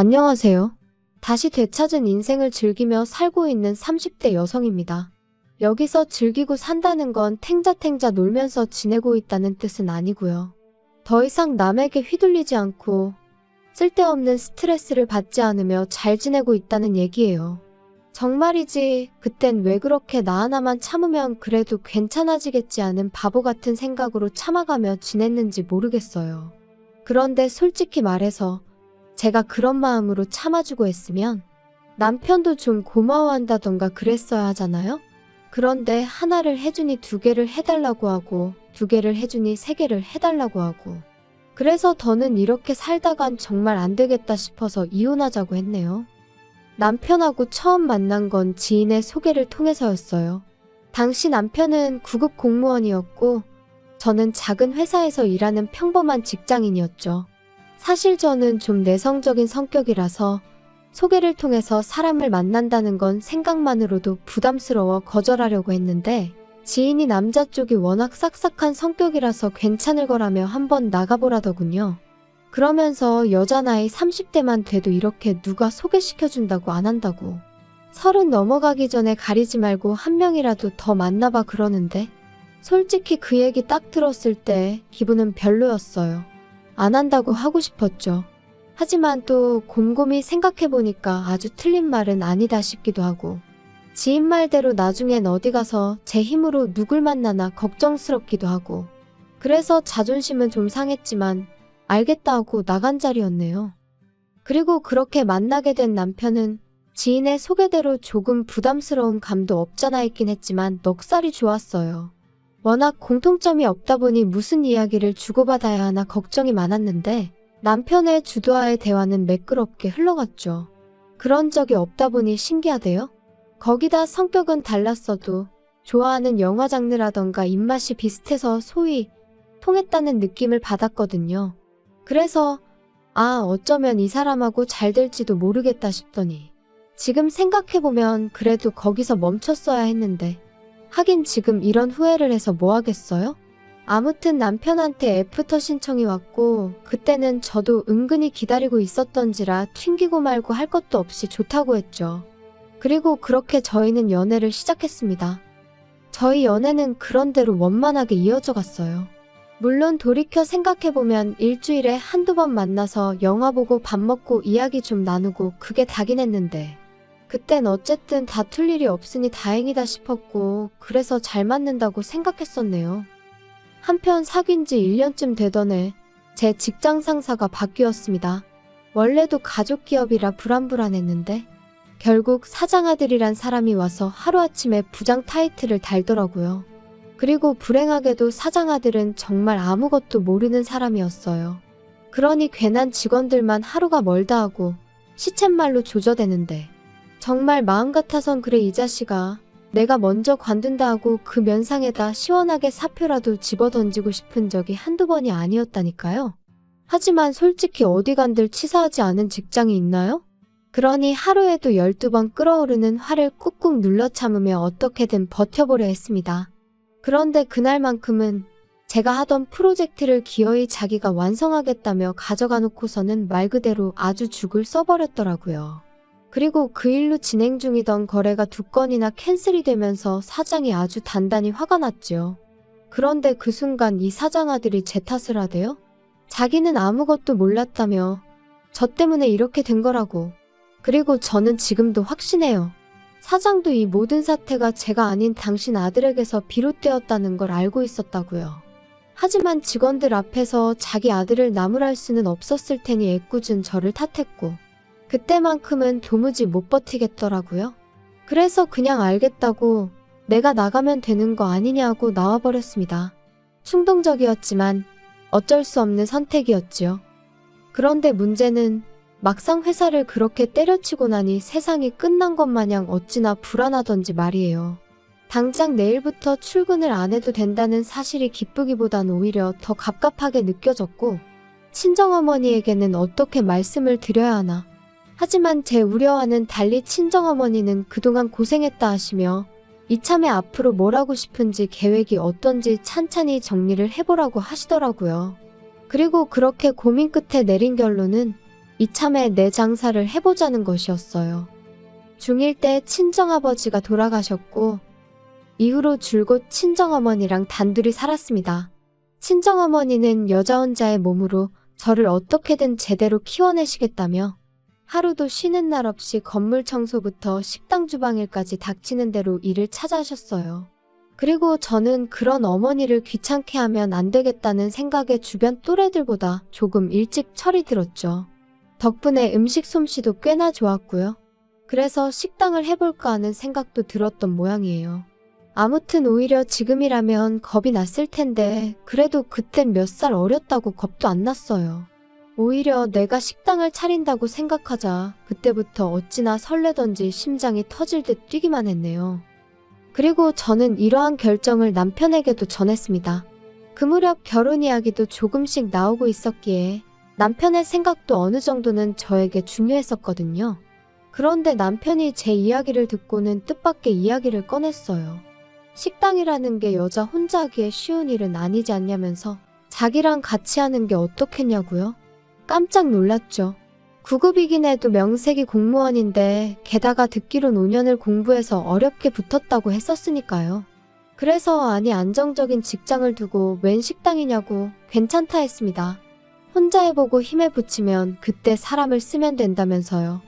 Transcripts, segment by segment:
안녕하세요. 다시 되찾은 인생을 즐기며 살고 있는 30대 여성입니다. 여기서 즐기고 산다는 건 탱자탱자 놀면서 지내고 있다는 뜻은 아니고요. 더 이상 남에게 휘둘리지 않고 쓸데없는 스트레스를 받지 않으며 잘 지내고 있다는 얘기예요. 정말이지 그땐 왜 그렇게 나 하나만 참으면 그래도 괜찮아지겠지 않은 바보 같은 생각으로 참아가며 지냈는지 모르겠어요. 그런데 솔직히 말해서 제가 그런 마음으로 참아주고 했으면 남편도 좀 고마워한다던가 그랬어야 하잖아요? 그런데 하나를 해주니 두 개를 해달라고 하고 두 개를 해주니 세 개를 해달라고 하고 그래서 더는 이렇게 살다간 정말 안 되겠다 싶어서 이혼하자고 했네요. 남편하고 처음 만난 건 지인의 소개를 통해서였어요. 당시 남편은 9급 공무원이었고 저는 작은 회사에서 일하는 평범한 직장인이었죠. 사실 저는 좀 내성적인 성격이라서 소개를 통해서 사람을 만난다는 건 생각만으로도 부담스러워 거절하려고 했는데 지인이 남자 쪽이 워낙 싹싹한 성격이라서 괜찮을 거라며 한번 나가보라더군요. 그러면서 여자 나이 30대만 돼도 이렇게 누가 소개시켜준다고 안 한다고. 30 넘어가기 전에 가리지 말고 한 명이라도 더 만나봐 그러는데 솔직히 그 얘기 딱 들었을 때 기분은 별로였어요. 안 한다고 하고 싶었죠. 하지만 또 곰곰이 생각해보니까 아주 틀린 말은 아니다 싶기도 하고 지인 말대로 나중엔 어디 가서 제 힘으로 누굴 만나나 걱정스럽기도 하고 그래서 자존심은 좀 상했지만 알겠다 하고 나간 자리였네요. 그리고 그렇게 만나게 된 남편은 지인의 소개대로 조금 부담스러운 감도 없잖아 있긴 했지만 넉살이 좋았어요. 워낙 공통점이 없다 보니 무슨 이야기를 주고받아야 하나 걱정이 많았는데 남편의 주도하에 대화는 매끄럽게 흘러갔죠. 그런 적이 없다 보니 신기하대요. 거기다 성격은 달랐어도 좋아하는 영화 장르라던가 입맛이 비슷해서 소위 통했다는 느낌을 받았거든요. 그래서 어쩌면 이 사람하고 잘 될지도 모르겠다 싶더니 지금 생각해보면 그래도 거기서 멈췄어야 했는데 하긴 지금 이런 후회를 해서 뭐 하겠어요? 아무튼 남편한테 애프터 신청이 왔고 그때는 저도 은근히 기다리고 있었던지라 튕기고 말고 할 것도 없이 좋다고 했죠. 그리고 그렇게 저희는 연애를 시작했습니다. 저희 연애는 그런대로 원만하게 이어져 갔어요. 물론 돌이켜 생각해보면 일주일에 한두 번 만나서 영화 보고 밥 먹고 이야기 좀 나누고 그게 다긴 했는데 그땐 어쨌든 다툴 일이 없으니 다행이다 싶었고 그래서 잘 맞는다고 생각했었네요. 한편 사귄 지 1년쯤 되던 해 제 직장 상사가 바뀌었습니다. 원래도 가족 기업이라 불안불안했는데 결국 사장 아들이란 사람이 와서 하루아침에 부장 타이틀을 달더라고요. 그리고 불행하게도 사장 아들은 정말 아무것도 모르는 사람이었어요. 그러니 괜한 직원들만 하루가 멀다 하고 시쳇말로 조져대는데 정말 마음 같아선 그래 이 자식아 내가 먼저 관둔다 하고 그 면상에다 시원하게 사표라도 집어던지고 싶은 적이 한두 번이 아니었다니까요. 하지만 솔직히 어디 간들 치사하지 않은 직장이 있나요? 그러니 하루에도 12번 끓어오르는 화를 꾹꾹 눌러 참으며 어떻게든 버텨보려 했습니다. 그런데 그날만큼은 제가 하던 프로젝트를 기어이 자기가 완성하겠다며 가져가 놓고서는 말 그대로 아주 죽을 써버렸더라고요. 그리고 그 일로 진행 중이던 거래가 2건이나 캔슬이 되면서 사장이 아주 단단히 화가 났죠. 그런데 그 순간 이 사장 아들이 제 탓을 하대요? 자기는 아무것도 몰랐다며 저 때문에 이렇게 된 거라고. 그리고 저는 지금도 확신해요. 사장도 이 모든 사태가 제가 아닌 당신 아들에게서 비롯되었다는 걸 알고 있었다고요. 하지만 직원들 앞에서 자기 아들을 나무랄 수는 없었을 테니 애꿎은 저를 탓했고 그때만큼은 도무지 못 버티겠더라고요. 그래서 그냥 알겠다고 내가 나가면 되는 거 아니냐고 나와버렸습니다. 충동적이었지만 어쩔 수 없는 선택이었지요. 그런데 문제는 막상 회사를 그렇게 때려치고 나니 세상이 끝난 것 마냥 어찌나 불안하던지 말이에요. 당장 내일부터 출근을 안 해도 된다는 사실이 기쁘기보단 오히려 더 갑갑하게 느껴졌고 친정어머니에게는 어떻게 말씀을 드려야 하나. 하지만 제 우려와는 달리 친정어머니는 그동안 고생했다 하시며 이참에 앞으로 뭘 하고 싶은지 계획이 어떤지 찬찬히 정리를 해보라고 하시더라고요. 그리고 그렇게 고민 끝에 내린 결론은 이참에 내 장사를 해보자는 것이었어요. 중1 때 친정아버지가 돌아가셨고 이후로 줄곧 친정어머니랑 단둘이 살았습니다. 친정어머니는 여자 혼자의 몸으로 저를 어떻게든 제대로 키워내시겠다며 하루도 쉬는 날 없이 건물 청소부터 식당 주방일까지 닥치는 대로 일을 찾아하셨어요. 그리고 저는 그런 어머니를 귀찮게 하면 안 되겠다는 생각에 주변 또래들보다 조금 일찍 철이 들었죠. 덕분에 음식 솜씨도 꽤나 좋았고요. 그래서 식당을 해볼까 하는 생각도 들었던 모양이에요. 아무튼 오히려 지금이라면 겁이 났을 텐데 그래도 그땐 몇 살 어렸다고 겁도 안 났어요. 오히려 내가 식당을 차린다고 생각하자 그때부터 어찌나 설레던지 심장이 터질 듯 뛰기만 했네요. 그리고 저는 이러한 결정을 남편에게도 전했습니다. 그 무렵 결혼 이야기도 조금씩 나오고 있었기에 남편의 생각도 어느 정도는 저에게 중요했었거든요. 그런데 남편이 제 이야기를 듣고는 뜻밖의 이야기를 꺼냈어요. 식당이라는 게 여자 혼자 하기에 쉬운 일은 아니지 않냐면서 자기랑 같이 하는 게 어떻겠냐고요? 깜짝 놀랐죠. 9급이긴 해도 명색이 공무원인데 게다가 듣기론 5년을 공부해서 어렵게 붙었다고 했었으니까요. 그래서 아니 안정적인 직장을 두고 웬 식당이냐고 괜찮다 했습니다. 혼자 해보고 힘에 부치면 그때 사람을 쓰면 된다면서요.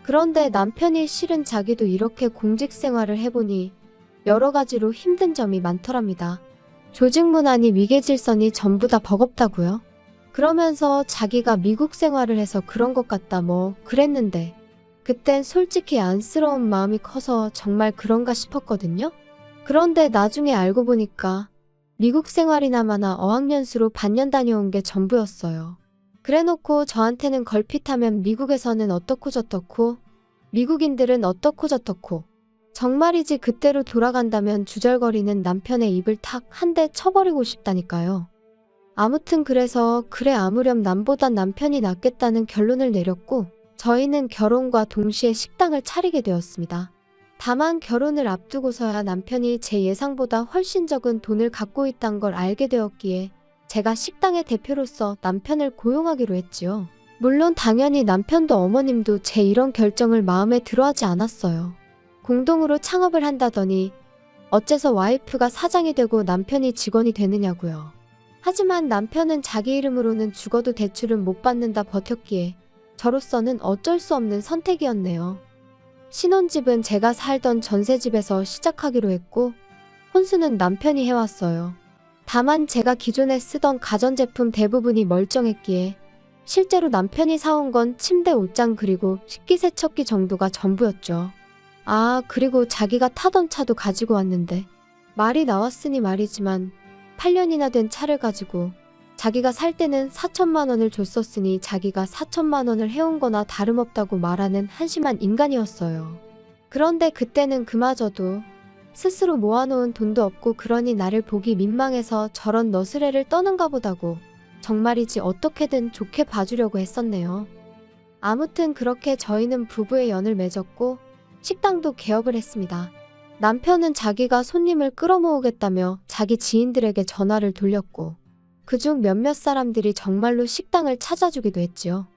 그런데 남편이 실은 자기도 이렇게 공직 생활을 해보니 여러 가지로 힘든 점이 많더랍니다. 조직 문화니 위계질서니 전부 다 버겁다고요. 그러면서 자기가 미국 생활을 해서 그런 것 같다 뭐 그랬는데 그땐 솔직히 안쓰러운 마음이 커서 정말 그런가 싶었거든요. 그런데 나중에 알고 보니까 미국 생활이나마나 어학연수로 반년 다녀온 게 전부였어요. 그래놓고 저한테는 걸핏하면 미국에서는 어떻고 저떻고 미국인들은 어떻고 저떻고 정말이지 그때로 돌아간다면 주절거리는 남편의 입을 탁 한 대 쳐버리고 싶다니까요. 아무튼 그래서 그래 아무렴 남보단 남편이 낫겠다는 결론을 내렸고 저희는 결혼과 동시에 식당을 차리게 되었습니다. 다만 결혼을 앞두고서야 남편이 제 예상보다 훨씬 적은 돈을 갖고 있다는 걸 알게 되었기에 제가 식당의 대표로서 남편을 고용하기로 했지요. 물론 당연히 남편도 어머님도 제 이런 결정을 마음에 들어하지 않았어요. 공동으로 창업을 한다더니 어째서 와이프가 사장이 되고 남편이 직원이 되느냐고요. 하지만 남편은 자기 이름으로는 죽어도 대출은 못 받는다 버텼기에 저로서는 어쩔 수 없는 선택이었네요. 신혼집은 제가 살던 전세집에서 시작하기로 했고 혼수는 남편이 해왔어요. 다만 제가 기존에 쓰던 가전제품 대부분이 멀쩡했기에 실제로 남편이 사온 건 침대 옷장 그리고 식기세척기 정도가 전부였죠. 아 그리고 자기가 타던 차도 가지고 왔는데 말이 나왔으니 말이지만 8년이나 된 차를 가지고 자기가 살 때는 4천만 원을 줬었으니 자기가 4천만 원을 해온 거나 다름없다고 말하는 한심한 인간이었어요. 그런데 그때는 그마저도 스스로 모아놓은 돈도 없고 그러니 나를 보기 민망해서 저런 너스레를 떠는가 보다고 정말이지 어떻게든 좋게 봐주려고 했었네요. 아무튼 그렇게 저희는 부부의 연을 맺었고 식당도 개업을 했습니다. 남편은 자기가 손님을 끌어모으겠다며 자기 지인들에게 전화를 돌렸고 그중 몇몇 사람들이 정말로 식당을 찾아주기도 했지요.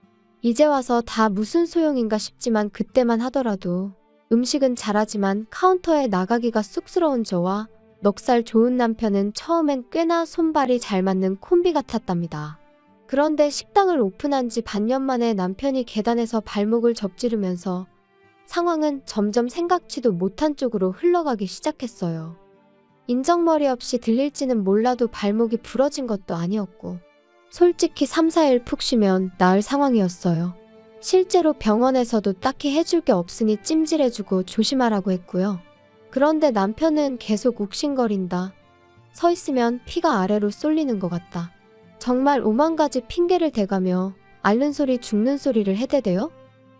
이제 와서 다 무슨 소용인가 싶지만 그때만 하더라도 음식은 잘하지만 카운터에 나가기가 쑥스러운 저와 넉살 좋은 남편은 처음엔 꽤나 손발이 잘 맞는 콤비 같았답니다. 그런데 식당을 오픈한 지 반년 만에 남편이 계단에서 발목을 접지르면서 상황은 점점 생각지도 못한 쪽으로 흘러가기 시작했어요. 인정머리 없이 들릴지는 몰라도 발목이 부러진 것도 아니었고 솔직히 3, 4일 푹 쉬면 나을 상황이었어요. 실제로 병원에서도 딱히 해줄 게 없으니 찜질해주고 조심하라고 했고요. 그런데 남편은 계속 욱신거린다. 서 있으면 피가 아래로 쏠리는 것 같다. 정말 오만 가지 핑계를 대가며 앓는 소리 죽는 소리를 해대대요.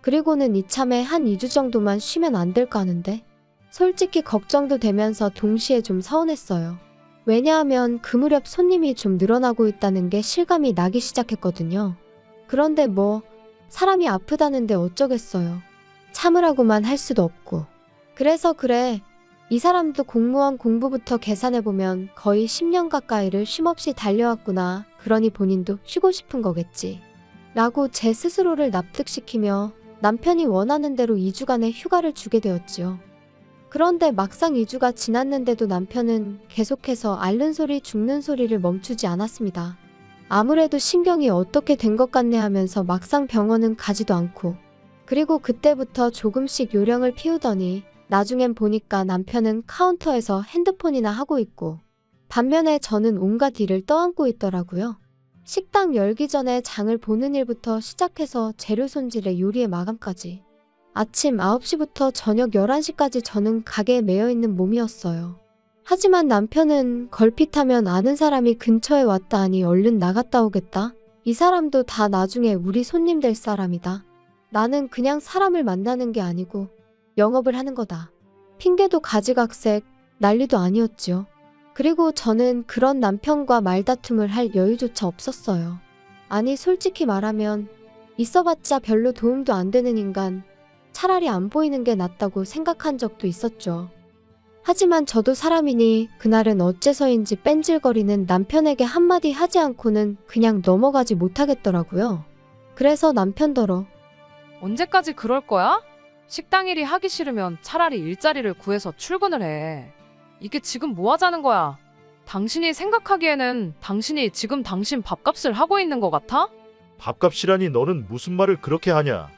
그리고는 이참에 한 2주 정도만 쉬면 안 될까 하는데 솔직히 걱정도 되면서 동시에 좀 서운했어요. 왜냐하면 그 무렵 손님이 좀 늘어나고 있다는 게 실감이 나기 시작했거든요. 그런데 뭐 사람이 아프다는데 어쩌겠어요. 참으라고만 할 수도 없고. 그래서 그래 이 사람도 공무원 공부부터 계산해보면 거의 10년 가까이를 쉼없이 달려왔구나. 그러니 본인도 쉬고 싶은 거겠지. 라고 제 스스로를 납득시키며 남편이 원하는 대로 2주간의 휴가를 주게 되었지요. 그런데 막상 2주가 지났는데도 남편은 계속해서 앓는 소리 죽는 소리를 멈추지 않았습니다. 아무래도 신경이 어떻게 된 것 같네 하면서 막상 병원은 가지도 않고, 그리고 그때부터 조금씩 요령을 피우더니 나중엔 보니까 남편은 카운터에서 핸드폰이나 하고 있고, 반면에 저는 온갖 일을 떠안고 있더라고요. 식당 열기 전에 장을 보는 일부터 시작해서 재료 손질에 요리의 마감까지. 아침 9시부터 저녁 11시까지 저는 가게에 매여있는 몸이었어요. 하지만 남편은 걸핏하면 아는 사람이 근처에 왔다 하니 얼른 나갔다 오겠다. 이 사람도 다 나중에 우리 손님 될 사람이다. 나는 그냥 사람을 만나는 게 아니고 영업을 하는 거다. 핑계도 가지각색, 난리도 아니었지요. 그리고 저는 그런 남편과 말다툼을 할 여유조차 없었어요. 아니 솔직히 말하면 있어봤자 별로 도움도 안 되는 인간, 차라리 안 보이는 게 낫다고 생각한 적도 있었죠. 하지만 저도 사람이니 그날은 어째서인지 뺀질거리는 남편에게 한마디 하지 않고는 그냥 넘어가지 못하겠더라고요. 그래서 남편더러 언제까지 그럴 거야? 식당 일이 하기 싫으면 차라리 일자리를 구해서 출근을 해. 이게 지금 뭐 하자는 거야? 당신이 생각하기에는 당신이 지금 당신 밥값을 하고 있는 것 같아? 밥값이라니 너는 무슨 말을 그렇게 하냐?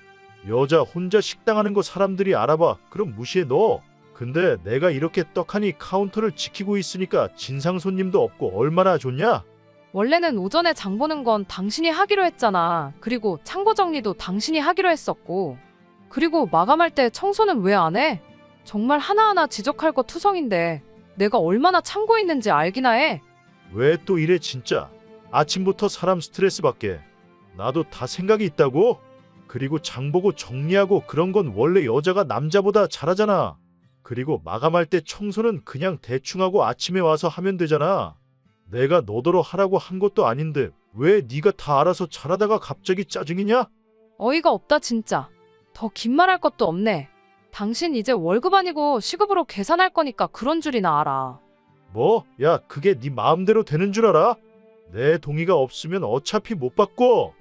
여자 혼자 식당 하는 거 사람들이 알아봐. 그럼 무시해 너. 근데 내가 이렇게 떡하니 카운터를 지키고 있으니까 진상 손님도 없고 얼마나 좋냐? 원래는 오전에 장 보는 건 당신이 하기로 했잖아. 그리고 창고 정리도 당신이 하기로 했었고. 그리고 마감할 때 청소는 왜 안 해? 정말 하나하나 지적할 거 투성인데 내가 얼마나 참고 있는지 알기나 해. 왜 또 이래 진짜? 아침부터 사람 스트레스 받게. 나도 다 생각이 있다고? 그리고 장 보고 정리하고 그런 건 원래 여자가 남자보다 잘하잖아. 그리고 마감할 때 청소는 그냥 대충 하고 아침에 와서 하면 되잖아. 내가 너더러 하라고 한 것도 아닌데 왜 네가 다 알아서 잘하다가 갑자기 짜증이냐? 어이가 없다 진짜. 더 긴 말할 것도 없네. 당신 이제 월급 아니고 시급으로 계산할 거니까 그런 줄이나 알아. 뭐? 야, 그게 네 마음대로 되는 줄 알아? 내 동의가 없으면 어차피 못 바꿔.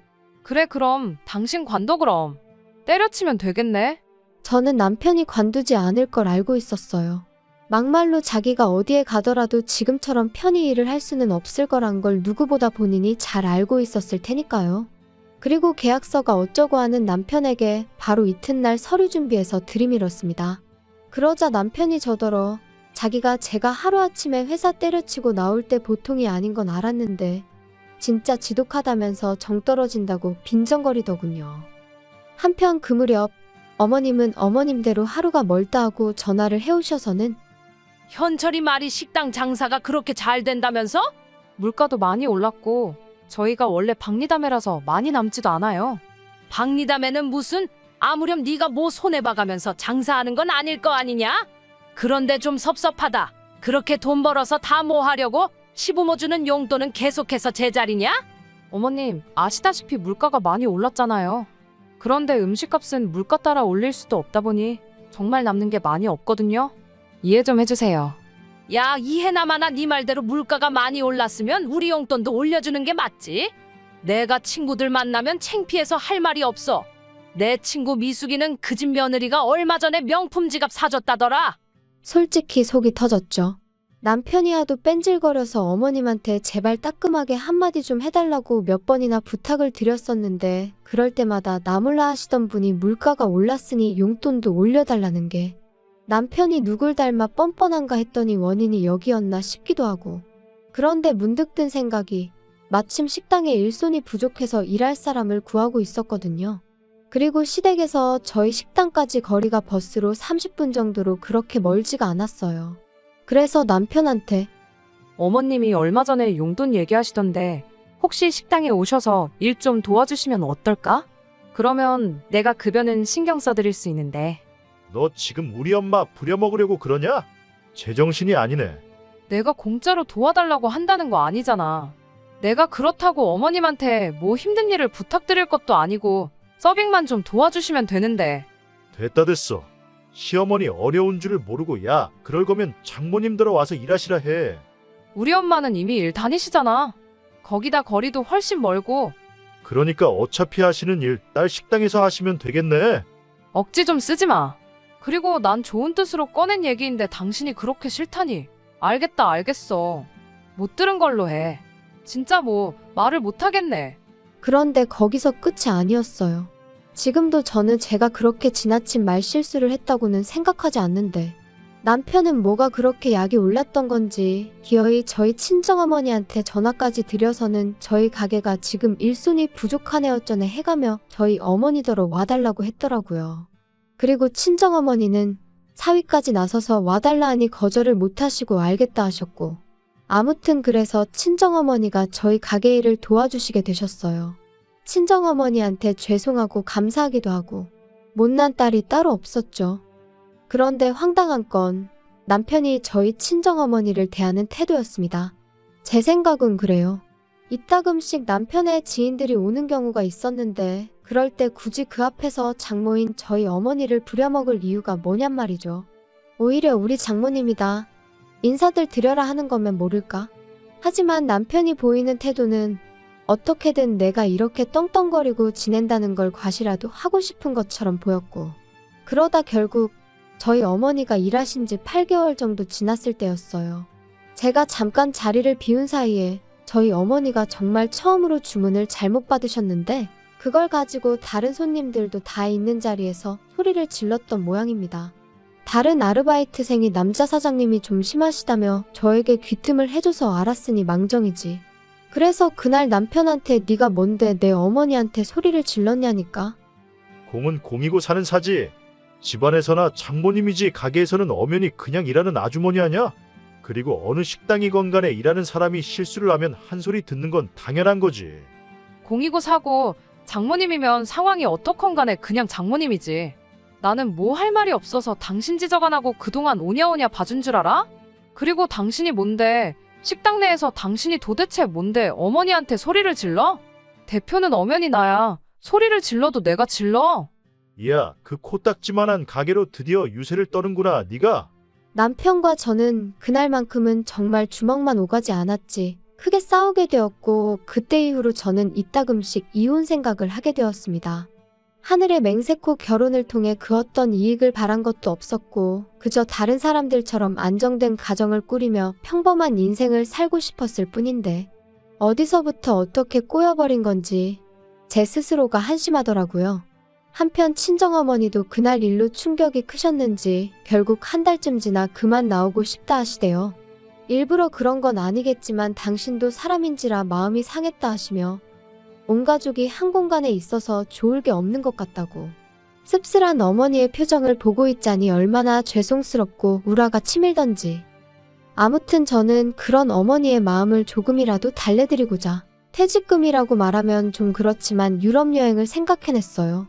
그래 그럼 당신 관둬 그럼. 때려치면 되겠네. 저는 남편이 관두지 않을 걸 알고 있었어요. 막말로 자기가 어디에 가더라도 지금처럼 편히 일을 할 수는 없을 거란 걸 누구보다 본인이 잘 알고 있었을 테니까요. 그리고 계약서가 어쩌고 하는 남편에게 바로 이튿날 서류 준비해서 들이밀었습니다. 그러자 남편이 저더러 자기가 제가 하루아침에 회사 때려치고 나올 때 보통이 아닌 건 알았는데 진짜 지독하다면서 정 떨어진다고 빈정거리더군요. 한편 그 무렵 어머님은 어머님대로 하루가 멀다 하고 전화를 해오셔서는 현철이 말이 식당 장사가 그렇게 잘 된다면서? 물가도 많이 올랐고 저희가 원래 박리담회라서 많이 남지도 않아요. 박리담회는 무슨? 아무렴 네가 뭐 손해봐가면서 장사하는 건 아닐 거 아니냐? 그런데 좀 섭섭하다. 그렇게 돈 벌어서 다 뭐 하려고? 시부모 주는 용돈은 계속해서 제자리냐? 어머님, 아시다시피 물가가 많이 올랐잖아요. 그런데 음식값은 물가 따라 올릴 수도 없다 보니 정말 남는 게 많이 없거든요. 이해 좀 해주세요. 야, 이해나마나 네 말대로 물가가 많이 올랐으면 우리 용돈도 올려주는 게 맞지? 내가 친구들 만나면 창피해서 할 말이 없어. 내 친구 미숙이는 그 집 며느리가 얼마 전에 명품 지갑 사줬다더라. 솔직히 속이 터졌죠. 남편이 하도 뺀질거려서 어머님한테 제발 따끔하게 한마디 좀 해달라고 몇 번이나 부탁을 드렸었는데 그럴 때마다 나몰라 하시던 분이 물가가 올랐으니 용돈도 올려달라는 게 남편이 누굴 닮아 뻔뻔한가 했더니 원인이 여기였나 싶기도 하고 그런데 문득 든 생각이 마침 식당에 일손이 부족해서 일할 사람을 구하고 있었거든요. 그리고 시댁에서 저희 식당까지 거리가 버스로 30분 정도로 그렇게 멀지가 않았어요. 그래서 남편한테 어머님이 얼마 전에 용돈 얘기하시던데 혹시 식당에 오셔서 일 좀 도와주시면 어떨까? 그러면 내가 급여는 신경 써드릴 수 있는데. 너 지금 우리 엄마 부려먹으려고 그러냐? 제정신이 아니네. 내가 공짜로 도와달라고 한다는 거 아니잖아. 내가 그렇다고 어머님한테 뭐 힘든 일을 부탁드릴 것도 아니고 서빙만 좀 도와주시면 되는데. 됐다 됐어. 시어머니 어려운 줄을 모르고 야 그럴 거면 장모님 들어와서 일하시라 해. 우리 엄마는 이미 일 다니시잖아. 거기다 거리도 훨씬 멀고 그러니까 어차피 하시는 일 딸 식당에서 하시면 되겠네. 억지 좀 쓰지 마. 그리고 난 좋은 뜻으로 꺼낸 얘기인데 당신이 그렇게 싫다니. 알겠다, 알겠어. 못 들은 걸로 해. 진짜 뭐 말을 못 하겠네. 그런데 거기서 끝이 아니었어요. 지금도 저는 제가 그렇게 지나친 말실수를 했다고는 생각하지 않는데 남편은 뭐가 그렇게 약이 올랐던 건지 기어이 저희 친정어머니한테 전화까지 드려서는 저희 가게가 지금 일손이 부족하네 어쩌네 해가며 저희 어머니더러 와달라고 했더라고요. 그리고 친정어머니는 사위까지 나서서 와달라 하니 거절을 못하시고 알겠다 하셨고 아무튼 그래서 친정어머니가 저희 가게 일을 도와주시게 되셨어요. 친정어머니한테 죄송하고 감사하기도 하고 못난 딸이 따로 없었죠. 그런데 황당한 건 남편이 저희 친정어머니를 대하는 태도였습니다. 제 생각은 그래요. 이따금씩 남편의 지인들이 오는 경우가 있었는데 그럴 때 굳이 그 앞에서 장모인 저희 어머니를 부려먹을 이유가 뭐냔 말이죠. 오히려 우리 장모님이다. 인사들 드려라 하는 거면 모를까? 하지만 남편이 보이는 태도는 어떻게든 내가 이렇게 떵떵거리고 지낸다는 걸 과시라도 하고 싶은 것처럼 보였고 그러다 결국 저희 어머니가 일하신 지 8개월 정도 지났을 때였어요. 제가 잠깐 자리를 비운 사이에 저희 어머니가 정말 처음으로 주문을 잘못 받으셨는데 그걸 가지고 다른 손님들도 다 있는 자리에서 소리를 질렀던 모양입니다. 다른 아르바이트생이 남자 사장님이 좀 심하시다며 저에게 귀틈을 해줘서 알았으니 망정이지. 그래서 그날 남편한테 네가 뭔데 내 어머니한테 소리를 질렀냐니까. 공은 공이고 사는 사지. 집안에서나 장모님이지 가게에서는 엄연히 그냥 일하는 아주머니 아냐? 그리고 어느 식당이건 간에 일하는 사람이 실수를 하면 한 소리 듣는 건 당연한 거지. 공이고 사고 장모님이면 상황이 어떻건 간에 그냥 장모님이지. 나는 뭐 할 말이 없어서 당신 지적 안 하고 그동안 오냐오냐 봐준 줄 알아? 그리고 당신이 뭔데? 식당 내에서 당신이 도대체 뭔데 어머니한테 소리를 질러? 대표는 엄연히 나야. 소리를 질러도 내가 질러. 이야, 그 코딱지만한 가게로 드디어 유세를 떠는구나, 네가. 남편과 저는 그날만큼은 정말 주먹만 오가지 않았지 크게 싸우게 되었고 그때 이후로 저는 이따금씩 이혼 생각을 하게 되었습니다. 하늘의 맹세코 결혼을 통해 그 어떤 이익을 바란 것도 없었고 그저 다른 사람들처럼 안정된 가정을 꾸리며 평범한 인생을 살고 싶었을 뿐인데 어디서부터 어떻게 꼬여버린 건지 제 스스로가 한심하더라고요. 한편 친정어머니도 그날 일로 충격이 크셨는지 결국 한 달쯤 지나 그만 나오고 싶다 하시대요. 일부러 그런 건 아니겠지만 당신도 사람인지라 마음이 상했다 하시며 온 가족이 한 공간에 있어서 좋을 게 없는 것 같다고. 씁쓸한 어머니의 표정을 보고 있자니 얼마나 죄송스럽고 우라가 치밀던지. 아무튼 저는 그런 어머니의 마음을 조금이라도 달래드리고자 퇴직금이라고 말하면 좀 그렇지만 유럽 여행을 생각해냈어요.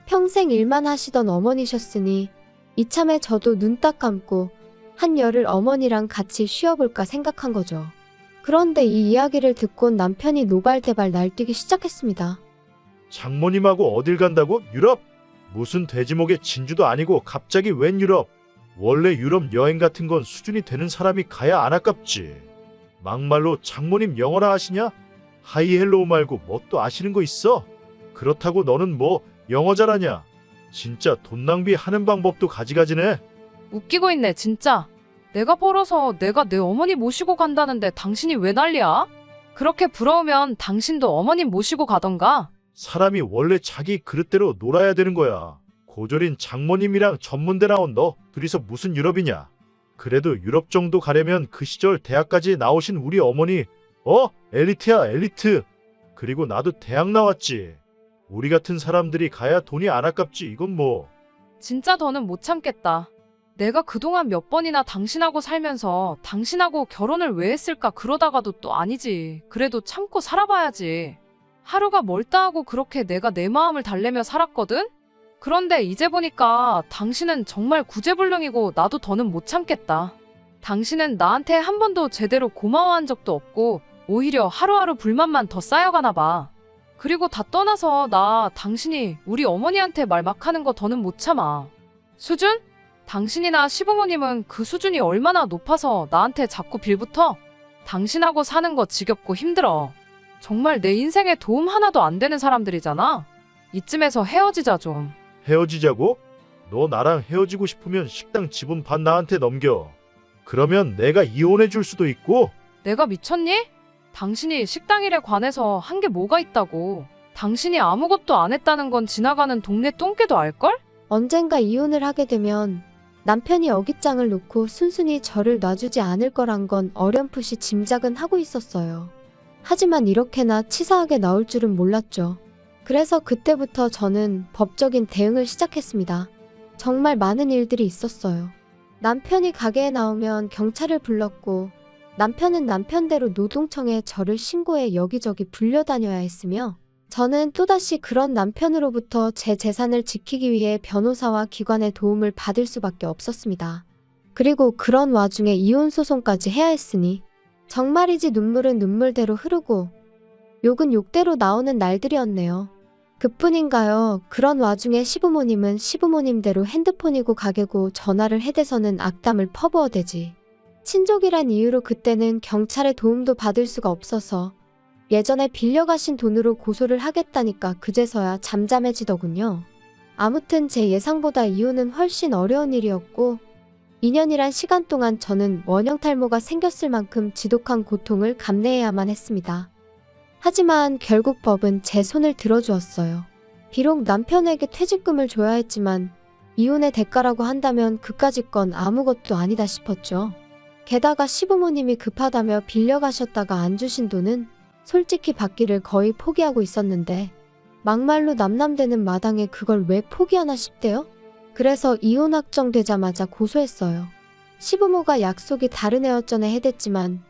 평생 일만 하시던 어머니셨으니 이참에 저도 눈 딱 감고 한열을 어머니랑 같이 쉬어볼까 생각한 거죠. 그런데 이 이야기를 듣곤 남편이 노발대발 날뛰기 시작했습니다. 장모님하고 어딜 간다고? 유럽? 무슨 돼지목의 진주도 아니고 갑자기 웬 유럽? 원래 유럽 여행 같은 건 수준이 되는 사람이 가야 안 아깝지. 막말로 장모님 영어나 아시냐? 하이 헬로우 말고 뭐 또 아시는 거 있어? 그렇다고 너는 뭐 영어 잘하냐? 진짜 돈 낭비하는 방법도 가지가지네. 웃기고 있네 진짜. 내가 벌어서 내가 내 어머니 모시고 간다는데 당신이 왜 난리야? 그렇게 부러우면 당신도 어머님 모시고 가던가. 사람이 원래 자기 그릇대로 놀아야 되는 거야. 고졸인 장모님이랑 전문대 나온 너 둘이서 무슨 유럽이냐? 그래도 유럽 정도 가려면 그 시절 대학까지 나오신 우리 어머니 엘리트야 엘리트. 그리고 나도 대학 나왔지. 우리 같은 사람들이 가야 돈이 안 아깝지. 이건 뭐. 진짜 더는 못 참겠다. 내가 그동안 몇 번이나 당신하고 살면서 당신하고 결혼을 왜 했을까 그러다가도 또 아니지. 그래도 참고 살아봐야지. 하루가 멀다 하고 그렇게 내가 내 마음을 달래며 살았거든? 그런데 이제 보니까 당신은 정말 구제불능이고 나도 더는 못 참겠다. 당신은 나한테 한 번도 제대로 고마워한 적도 없고 오히려 하루하루 불만만 더 쌓여가나 봐. 그리고 다 떠나서 나 당신이 우리 어머니한테 말 막 하는 거 더는 못 참아. 수준? 당신이나 시부모님은 그 수준이 얼마나 높아서 나한테 자꾸 빌붙어? 당신하고 사는 거 지겹고 힘들어. 정말 내 인생에 도움 하나도 안 되는 사람들이잖아. 이쯤에서 헤어지자 좀. 헤어지자고? 너 나랑 헤어지고 싶으면 식당 지분 반 나한테 넘겨. 그러면 내가 이혼해 줄 수도 있고. 내가 미쳤니? 당신이 식당 일에 관해서 한 게 뭐가 있다고. 당신이 아무것도 안 했다는 건 지나가는 동네 똥개도 알걸? 언젠가 이혼을 하게 되면 남편이 어깃장을 놓고 순순히 저를 놔주지 않을 거란 건 어렴풋이 짐작은 하고 있었어요. 하지만 이렇게나 치사하게 나올 줄은 몰랐죠. 그래서 그때부터 저는 법적인 대응을 시작했습니다. 정말 많은 일들이 있었어요. 남편이 가게에 나오면 경찰을 불렀고, 남편은 남편대로 노동청에 저를 신고해 여기저기 불려다녀야 했으며, 저는 또다시 그런 남편으로부터 제 재산을 지키기 위해 변호사와 기관의 도움을 받을 수밖에 없었습니다. 그리고 그런 와중에 이혼 소송까지 해야 했으니 정말이지 눈물은 눈물대로 흐르고 욕은 욕대로 나오는 날들이었네요. 그뿐인가요? 그런 와중에 시부모님은 시부모님대로 핸드폰이고 가게고 전화를 해대서는 악담을 퍼부어대지. 친족이란 이유로 그때는 경찰의 도움도 받을 수가 없어서 예전에 빌려가신 돈으로 고소를 하겠다니까 그제서야 잠잠해지더군요. 아무튼 제 예상보다 이혼은 훨씬 어려운 일이었고 2년이란 시간 동안 저는 원형탈모가 생겼을 만큼 지독한 고통을 감내해야만 했습니다. 하지만 결국 법은 제 손을 들어주었어요. 비록 남편에게 퇴직금을 줘야 했지만 이혼의 대가라고 한다면 그까짓 건 아무것도 아니다 싶었죠. 게다가 시부모님이 급하다며 빌려가셨다가 안 주신 돈은 솔직히 받기를 거의 포기하고 있었는데 막말로 남남되는 마당에 그걸 왜 포기하나 싶대요? 그래서 이혼 확정되자마자 고소했어요. 시부모가 약속이 다른 애였전에 해댔지만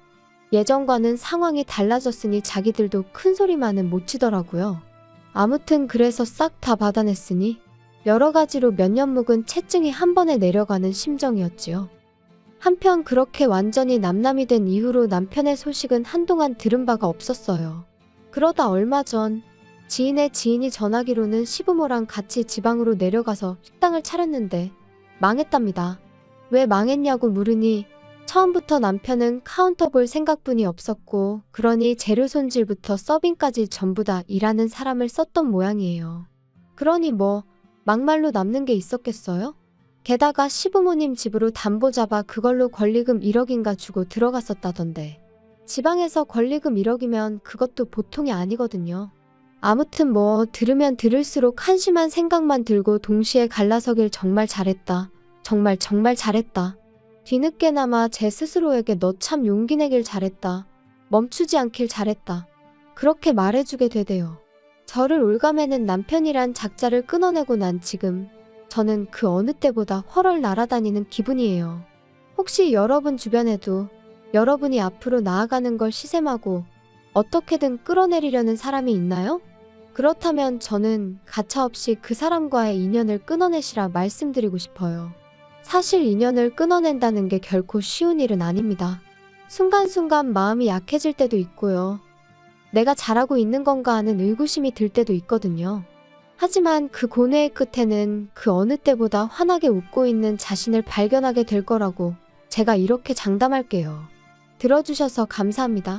예전과는 상황이 달라졌으니 자기들도 큰소리만은 못 치더라고요. 아무튼 그래서 싹 다 받아냈으니 여러 가지로 몇 년 묵은 채증이 한 번에 내려가는 심정이었지요. 한편 그렇게 완전히 남남이 된 이후로 남편의 소식은 한동안 들은 바가 없었어요. 그러다 얼마 전 지인의 지인이 전하기로는 시부모랑 같이 지방으로 내려가서 식당을 차렸는데 망했답니다. 왜 망했냐고 물으니 처음부터 남편은 카운터 볼 생각뿐이 없었고 그러니 재료 손질부터 서빙까지 전부 다 일하는 사람을 썼던 모양이에요. 그러니 뭐 막말로 남는 게 있었겠어요? 게다가 시부모님 집으로 담보 잡아 그걸로 권리금 1억인가 주고 들어갔었다던데. 지방에서 권리금 1억이면 그것도 보통이 아니거든요. 아무튼 뭐 들으면 들을수록 한심한 생각만 들고 동시에 갈라서길 정말 잘했다. 정말 잘했다. 뒤늦게나마 제 스스로에게 너 참 용기 내길 잘했다. 멈추지 않길 잘했다. 그렇게 말해주게 되대요. 저를 올가매는 남편이란 작자를 끊어내고 난 지금 저는 그 어느 때보다 훨훨 날아다니는 기분이에요. 혹시 여러분 주변에도 여러분이 앞으로 나아가는 걸 시샘하고 어떻게든 끌어내리려는 사람이 있나요? 그렇다면 저는 가차없이 그 사람과의 인연을 끊어내시라 말씀드리고 싶어요. 사실 인연을 끊어낸다는 게 결코 쉬운 일은 아닙니다. 순간순간 마음이 약해질 때도 있고요. 내가 잘하고 있는 건가 하는 의구심이 들 때도 있거든요. 하지만 그 고뇌의 끝에는 그 어느 때보다 환하게 웃고 있는 자신을 발견하게 될 거라고 제가 이렇게 장담할게요. 들어주셔서 감사합니다.